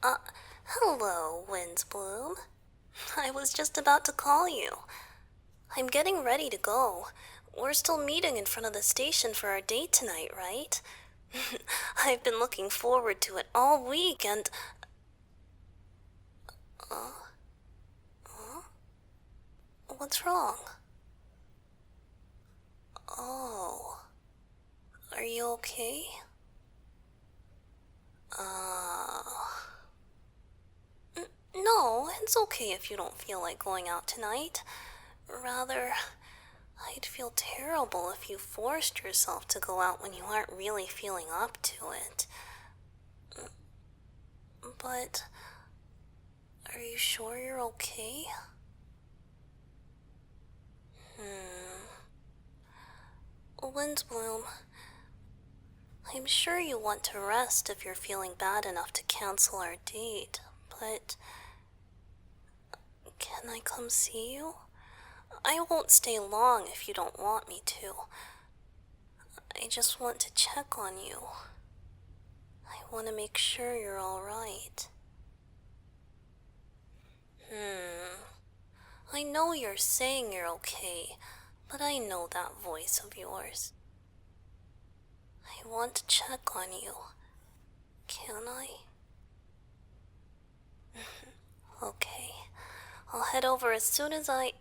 Uh, Hello, Windsbloom. I was just about to call you. I'm getting ready to go. We're still meeting in front of the station for our date tonight, right? I've been looking forward to it all week and... What's wrong? Oh. Are you okay? No, it's okay if you don't feel like going out tonight. Rather, I'd feel terrible if you forced yourself to go out when you aren't really feeling up to it. But, are you sure you're okay? Windsbloom, I'm sure you want to rest if you're feeling bad enough to cancel our date, but... Can I come see you? I won't stay long if you don't want me to. I just want to check on you. I want to make sure you're alright. I know you're saying you're okay, but I know that voice of yours. I want to check on you. Can I? Okay. I'll head over as soon as I...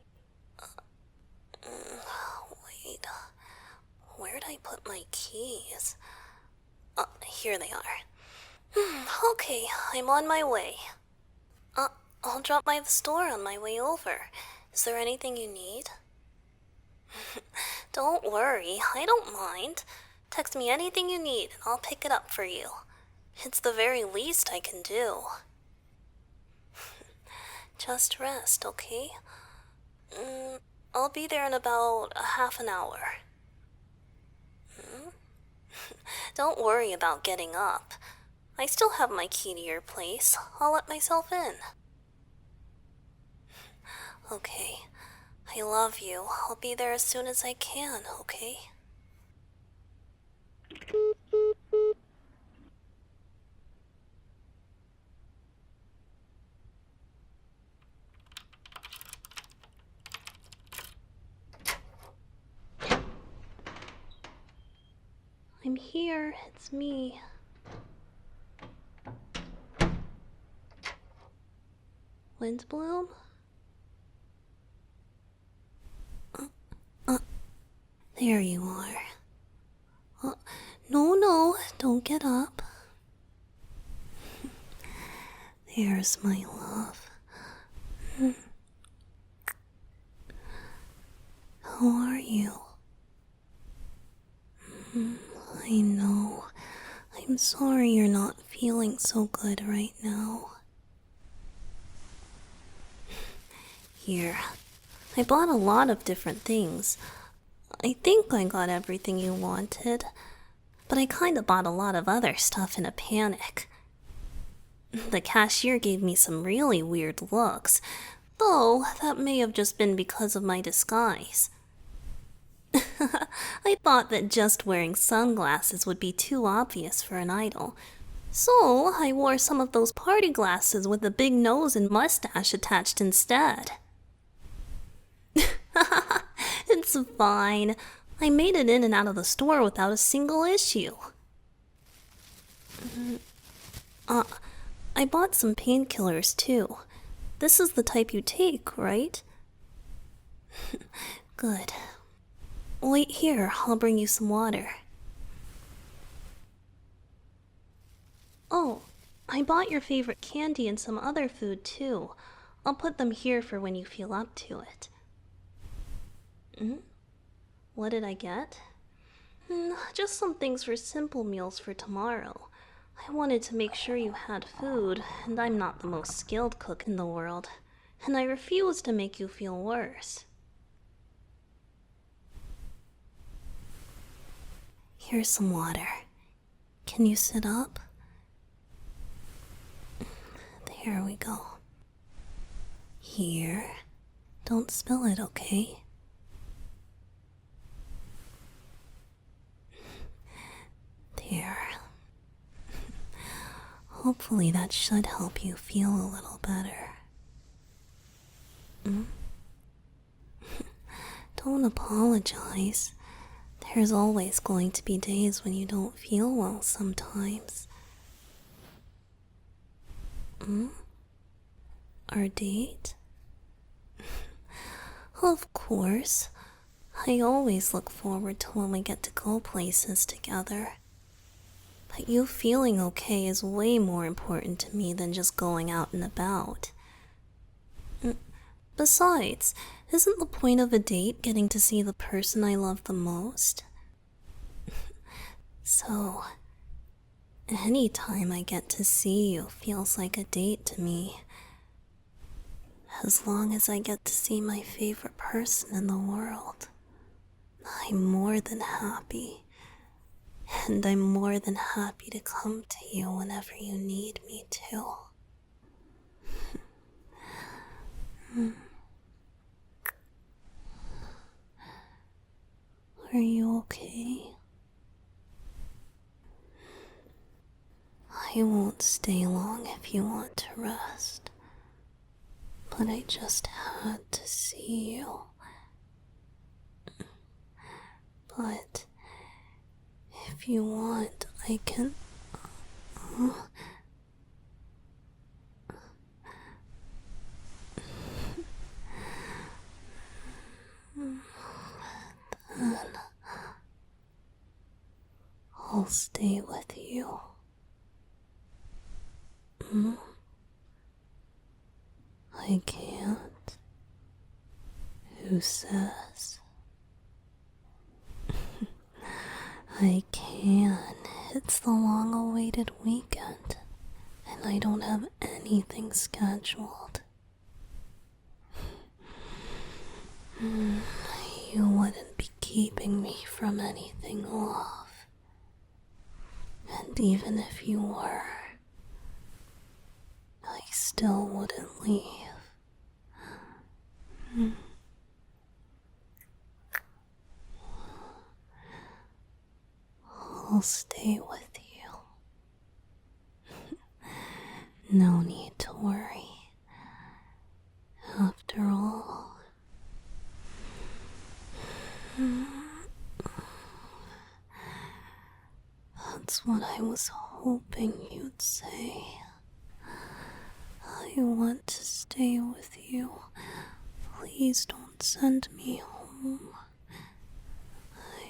Wait. Where'd I put my keys? Here they are. Okay, I'm on my way. I'll drop by the store on my way over. Is there anything you need? Don't worry, I don't mind. Text me anything you need and I'll pick it up for you. It's the very least I can do. Just rest, okay? I'll be there in about a half an hour. Don't worry about getting up. I still have my key to your place. I'll let myself in. Okay. I love you. I'll be there as soon as I can, okay? I'm here. It's me. Windsbloom? There you are. No, don't get up. There's my love. How are you? I know. I'm sorry you're not feeling so good right now. Here, I bought a lot of different things. I think I got everything you wanted, but I kinda bought a lot of other stuff in a panic. The cashier gave me some really weird looks, though that may have just been because of my disguise. I thought that just wearing sunglasses would be too obvious for an idol, so I wore some of those party glasses with a big nose and mustache attached instead. It's fine. I made it in and out of the store without a single issue. I bought some painkillers too. This is the type you take, right? Good. Wait here, I'll bring you some water. Oh, I bought your favorite candy and some other food too. I'll put them here for when you feel up to it. What did I get? Just some things for simple meals for tomorrow. I wanted to make sure you had food, and I'm not the most skilled cook in the world, and I refuse to make you feel worse. Here's some water. Can you sit up? There we go. Here. Don't spill it, okay? There. Hopefully that should help you feel a little better. Don't apologize. There's always going to be days when you don't feel well sometimes. Our date? Of course. I always look forward to when we get to go places together. But you feeling okay is way more important to me than just going out and about. Besides, isn't the point of a date getting to see the person I love the most? So, anytime I get to see you feels like a date to me. As long as I get to see my favorite person in the world, I'm more than happy. And I'm more than happy to come to you whenever you need me to. Are you okay? I won't stay long if you want to rest. But I just had to see you. But if you want, I can... Then I'll stay with you. I can't. Who says? I can. It's the long-awaited weekend, and I don't have anything scheduled. You wouldn't be keeping me from anything, love. And even if you were, I still wouldn't leave. I'll stay with you. No need to worry. After all, that's what I was hoping you'd say. I want to stay with you. Please don't send me home.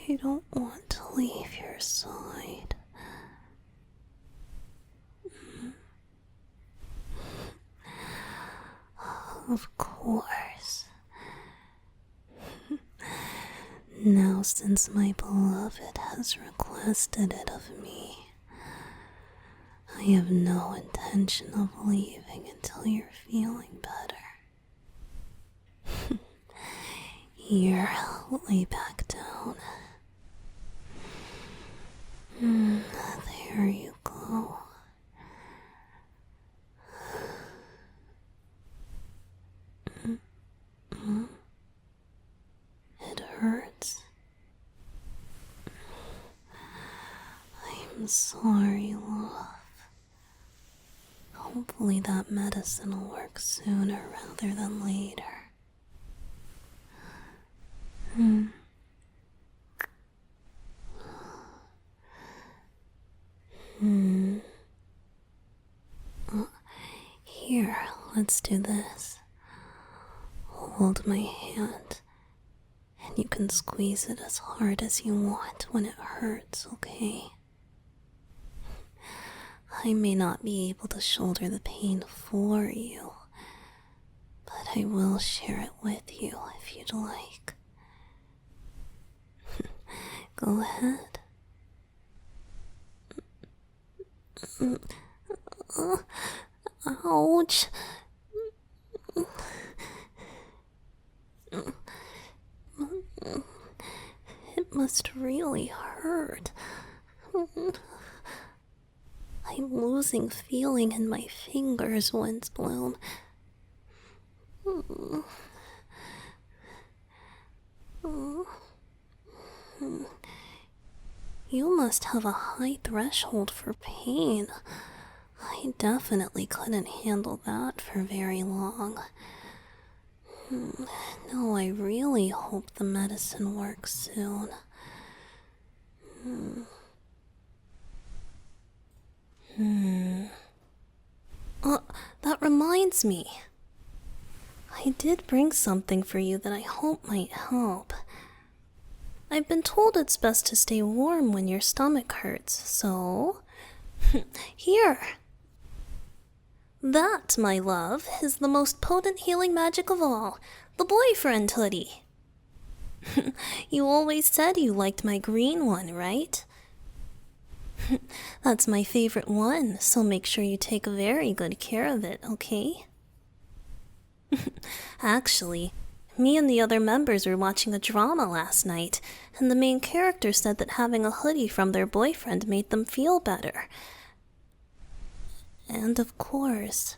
I don't want to leave your side. Of course. Now, since my beloved has requested it of me, I have no intention of leaving until you're feeling better. Here, lay back down. There you go. It hurts. I'm sorry, love. Hopefully that medicine will work sooner rather than later. Here, let's do this. Hold my hand, and you can squeeze it as hard as you want when it hurts, okay? I may not be able to shoulder the pain for you, but I will share it with you if you'd like. Go ahead. Ouch. It must really hurt. I'm losing feeling in my fingers, Windsbloom. You must have a high threshold for pain. I definitely couldn't handle that for very long. No, I really hope the medicine works soon. That reminds me. I did bring something for you that I hope might help. I've been told it's best to stay warm when your stomach hurts, so... Here! That, my love, is the most potent healing magic of all, the boyfriend hoodie. You always said you liked my green one, right? That's my favorite one, so make sure you take very good care of it, okay? Actually, me and the other members were watching a drama last night, and the main character said that having a hoodie from their boyfriend made them feel better. And of course,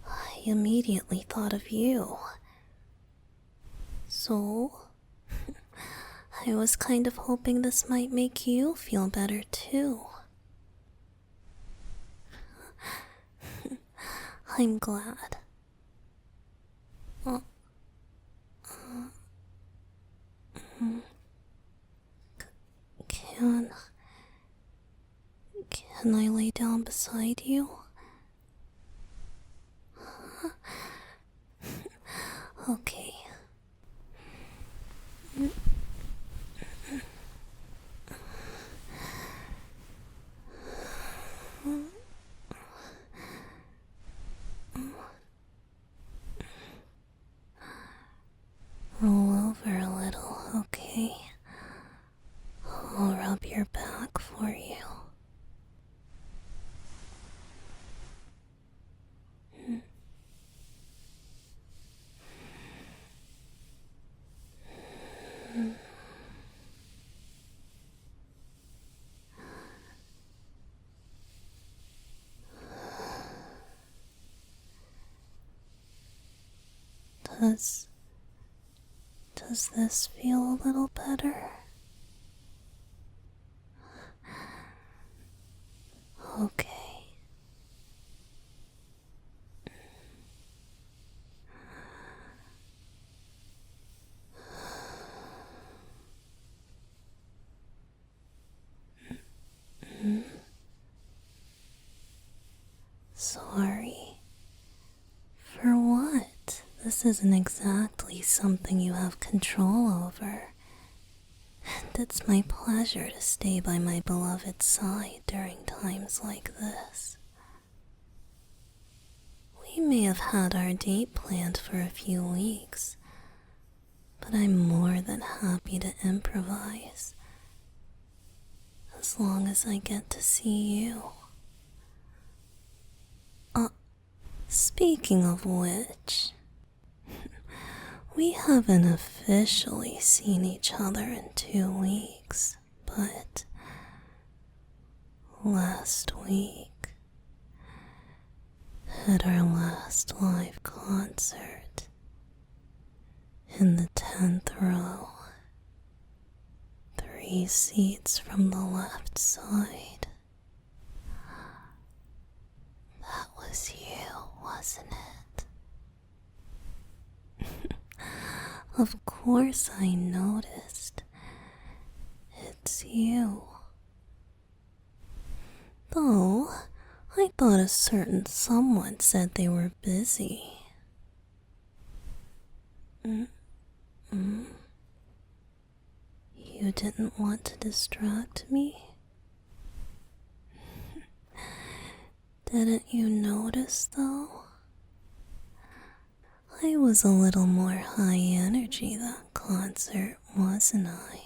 I immediately thought of you. So, I was kind of hoping this might make you feel better too. I'm glad. Can I lay down beside you? Okay. Roll over a little, okay? I'll rub your back for you. Does this feel a little better? Okay. Sorry. For what? This isn't exactly something you have control over. And it's my pleasure to stay by my beloved's side during times like this. We may have had our date planned for a few weeks, but I'm more than happy to improvise, as long as I get to see you. Speaking of which, we haven't officially seen each other in 2 weeks, but last week, at our last live concert, in the 10th row, 3 seats from the left side. That was you, wasn't it? Of course I noticed. It's you. Though, I thought a certain someone said they were busy. You didn't want to distract me? Didn't you notice, though? I was a little more high energy that concert, wasn't I?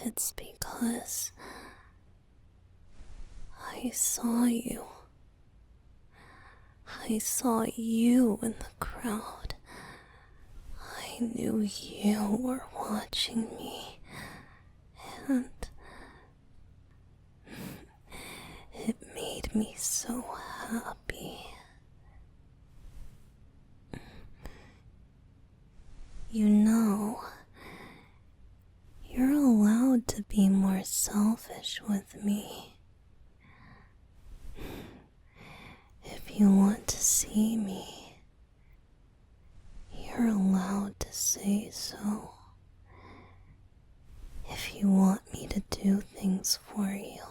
It's because I saw you. I saw you in the crowd. I knew you were watching me, and it made me so happy. You know, to be more selfish with me, if you want to see me, you're allowed to say so. If you want me to do things for you,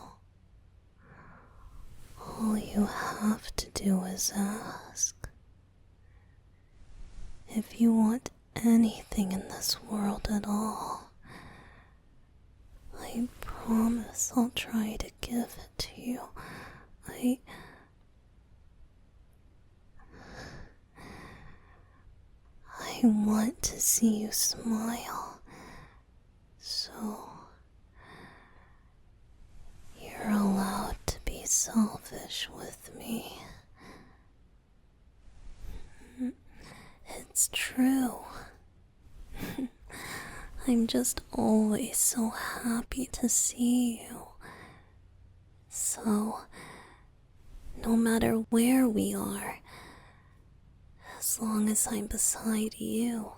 all you have to do is ask. If you want anything in this world at all, I promise I'll try to give it to you. I want to see you smile, so you're allowed to be selfish with me. It's true. I'm just always so happy to see you. So, no matter where we are, as long as I'm beside you,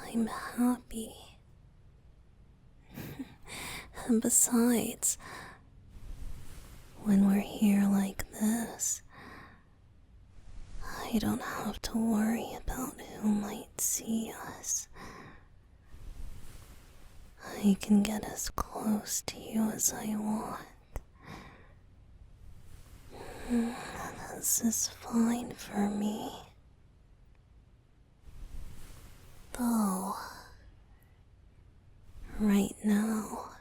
I'm happy. And besides, when we're here like this, I don't have to worry about who might see us. I can get as close to you as I want. This is fine for me. Though, right now,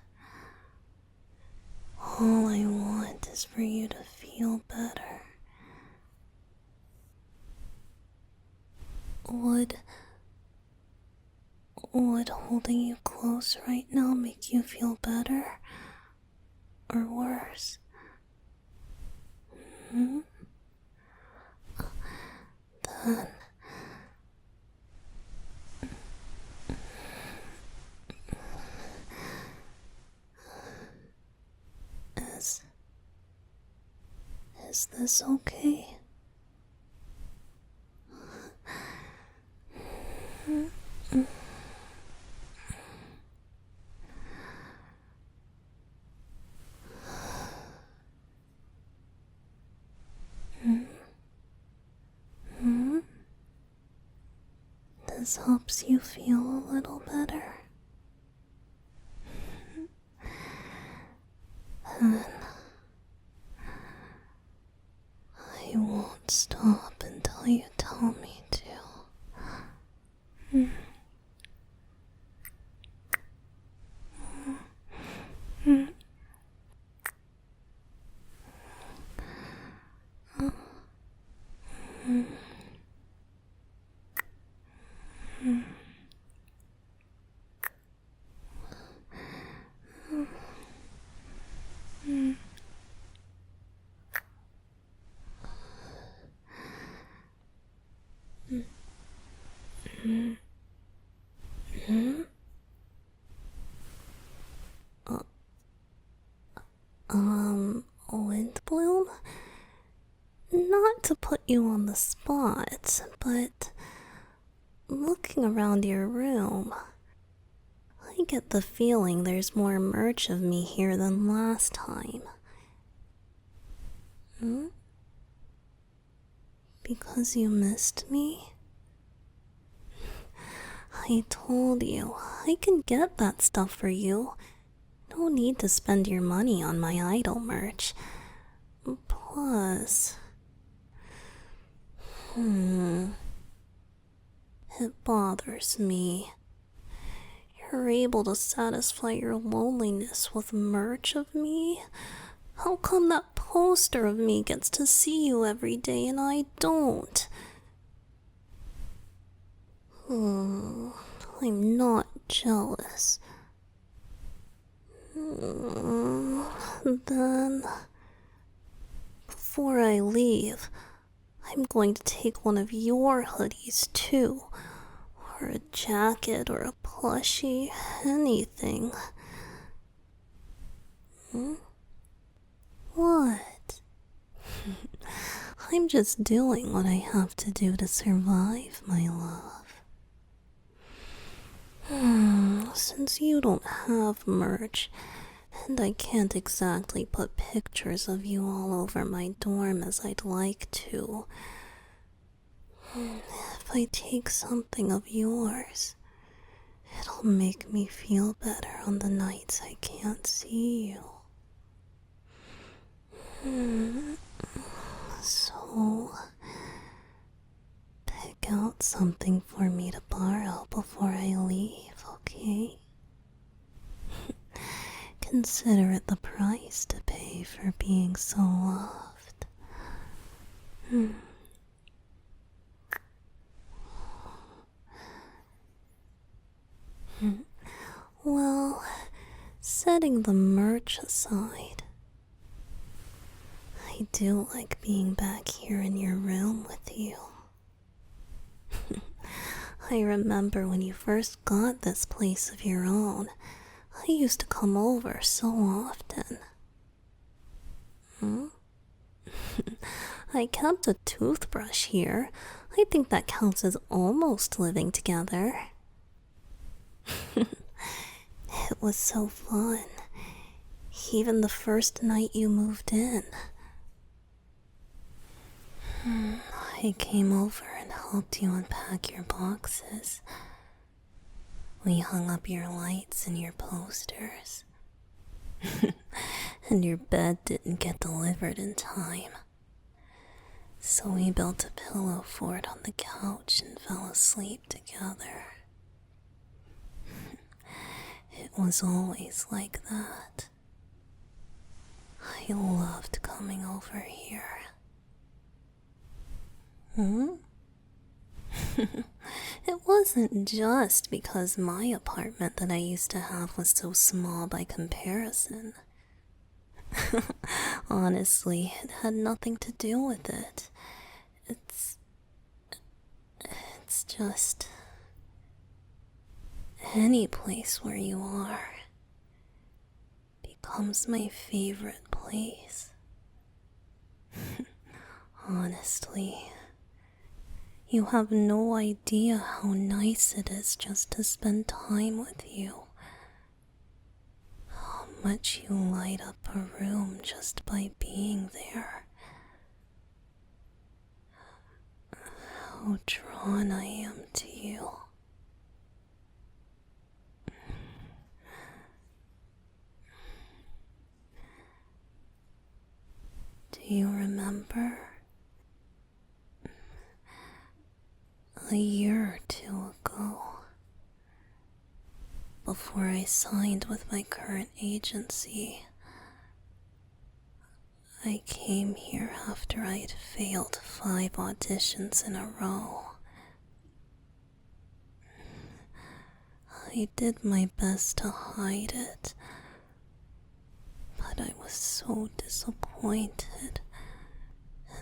all I want is for you to feel better. Would holding you close right now make you feel better or worse? Then is this okay? This helps you feel a little better. Then I won't stop until you tell me to. Windbloom? Not to put you on the spot, but looking around your room, I get the feeling there's more merch of me here than last time. Because you missed me? I told you, I can get that stuff for you. No need to spend your money on my idol merch. Plus, it bothers me. You're able to satisfy your loneliness with merch of me? How come that poster of me gets to see you every day and I don't? I'm not jealous. Then, before I leave, I'm going to take one of your hoodies too, or a jacket or a plushie, anything. What? I'm just doing what I have to do to survive, my love. Since you don't have merch, and I can't exactly put pictures of you all over my dorm as I'd like to, if I take something of yours, it'll make me feel better on the nights I can't see you. So, pick out something for me to borrow before I leave, okay? Consider it the price to pay for being so loved. Well, setting the merch aside, I do like being back here in your room with you. I remember when you first got this place of your own, I used to come over so often. I kept a toothbrush here. I think that counts as almost living together. It was so fun. Even the first night you moved in. I came over and helped you unpack your boxes. We hung up your lights and your posters. And your bed didn't get delivered in time. So we built a pillow fort on the couch and fell asleep together. It was always like that. I loved coming over here. It wasn't just because my apartment that I used to have was so small by comparison. Honestly, it had nothing to do with it. It's just any place where you are becomes my favorite place. Honestly, you have no idea how nice it is just to spend time with you. How much you light up a room just by being there. How drawn I am to you. Do you remember? A year or two ago, before I signed with my current agency, I came here after I had failed 5 auditions in a row. I did my best to hide it, but I was so disappointed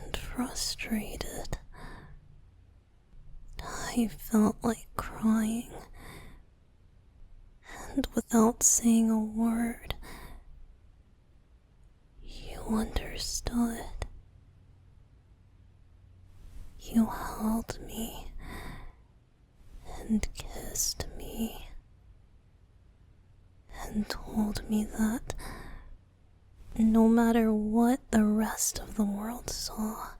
and frustrated. I felt like crying, and without saying a word, you understood. You held me and kissed me and told me that no matter what the rest of the world saw,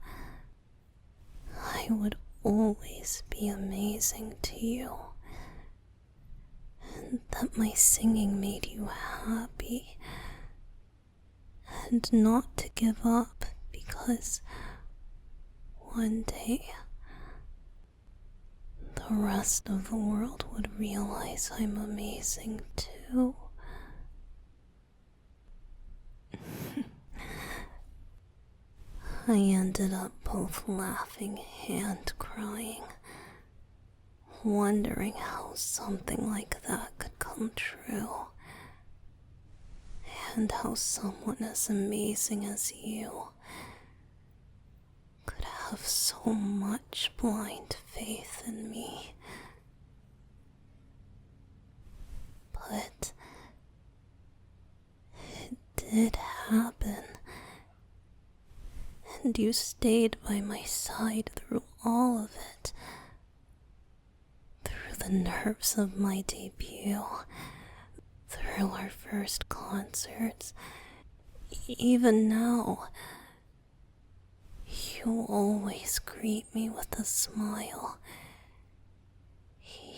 I would always be amazing to you, and that my singing made you happy, and not to give up because one day the rest of the world would realize I'm amazing too. I ended up both laughing and crying, wondering how something like that could come true, and how someone as amazing as you could have so much blind faith in me. But it did happen. And you stayed by my side through all of it. Through the nerves of my debut, through our first concerts. Even now, you always greet me with a smile.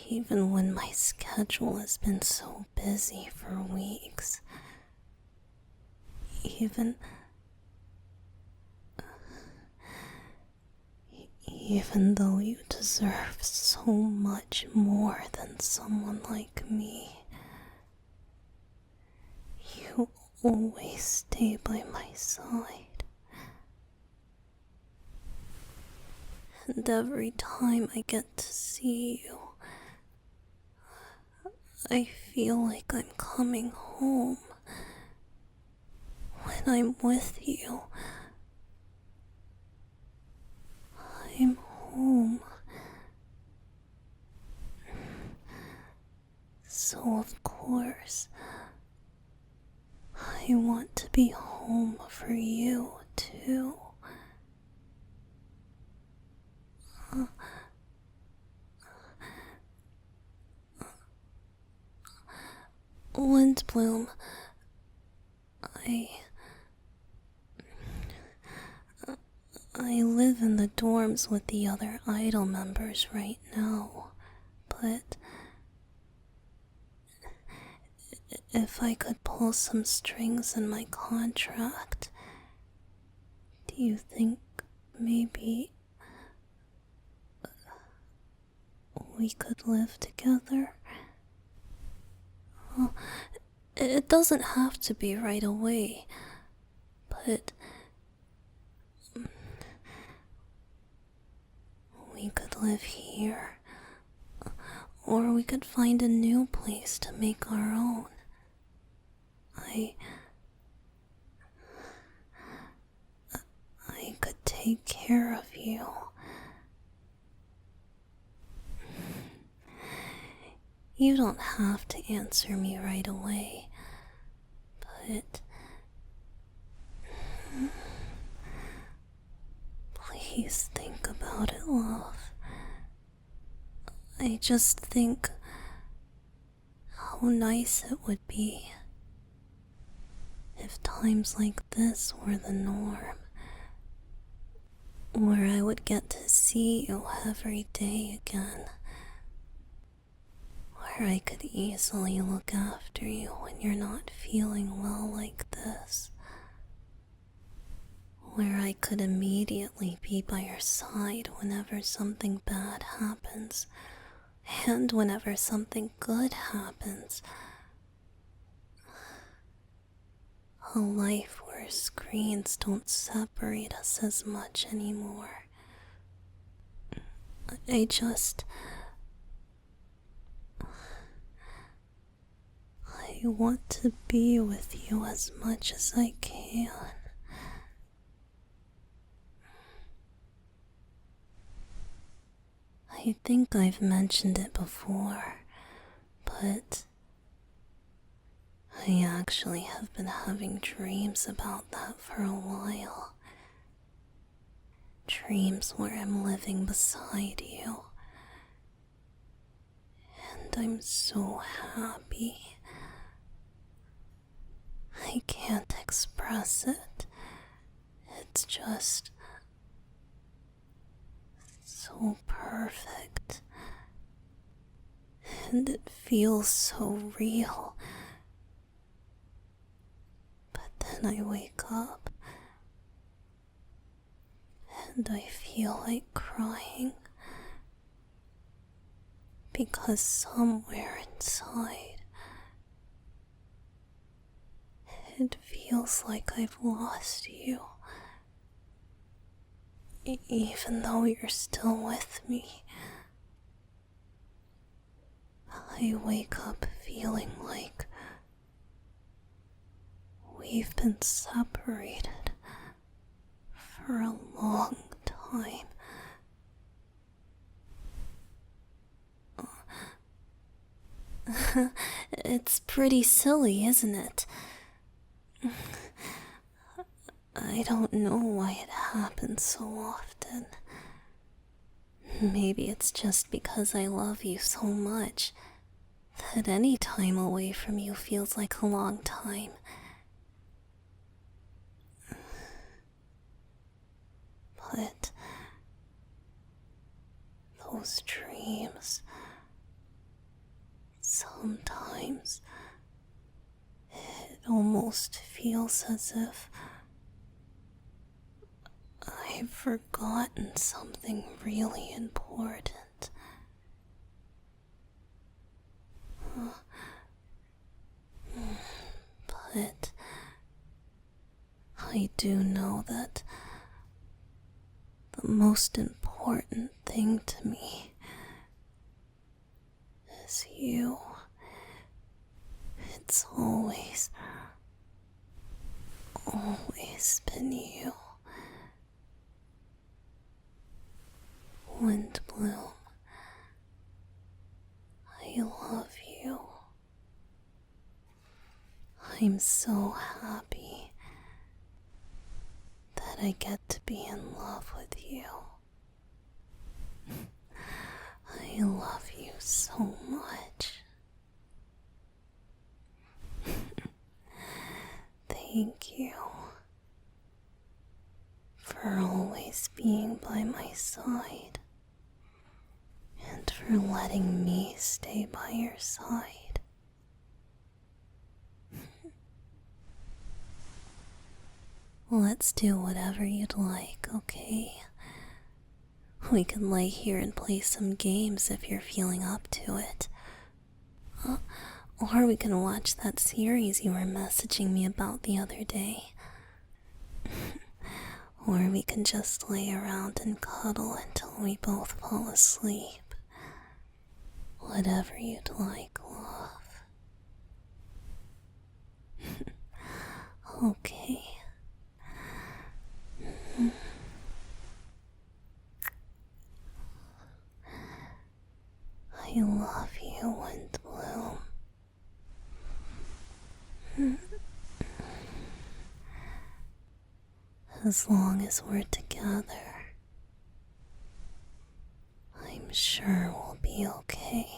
Even when my schedule has been so busy for weeks. Even though you deserve so much more than someone like me, you always stay by my side. And every time I get to see you, I feel like I'm coming home. When I'm with you, I'm home. So of course, I want to be home for you too. Windbloom, I live in the dorms with the other Idol members right now, but if I could pull some strings in my contract, do you think maybe we could live together? Well, it doesn't have to be right away, but we could live here, or we could find a new place to make our own. I could take care of you. You don't have to answer me right away, but please think about it, love. I just think how nice it would be if times like this were the norm, where I would get to see you every day again, where I could easily look after you when you're not feeling well like this, where I could immediately be by your side whenever something bad happens, and whenever something good happens. A life where screens don't separate us as much anymore. I want to be with you as much as I can. I think I've mentioned it before, but I actually have been having dreams about that for a while. Dreams where I'm living beside you. And I'm so happy. I can't express it. It's just so perfect. And it feels so real. But then I wake up and I feel like crying because somewhere inside it feels like I've lost you, even though you're still with me. I wake up feeling like we've been separated for a long time. It's pretty silly, isn't it? I don't know why it happens so often. Maybe it's just because I love you so much that any time away from you feels like a long time. But those dreams, sometimes it almost feels as if I've forgotten something really important. But I do know that the most important thing to me is you. It's always been you. Windbloom, I love you. I'm so happy that I get to be in love with you. I love you so much. Thank you for always being by my side and for letting me stay by your side. Let's do whatever you'd like, okay? We can lay here and play some games if you're feeling up to it. Or we can watch that series you were messaging me about the other day. Or we can just lay around and cuddle until we both fall asleep. Whatever you'd like, love. Okay. I love you, Windbloom. As long as we're together, I'm sure we'll be okay.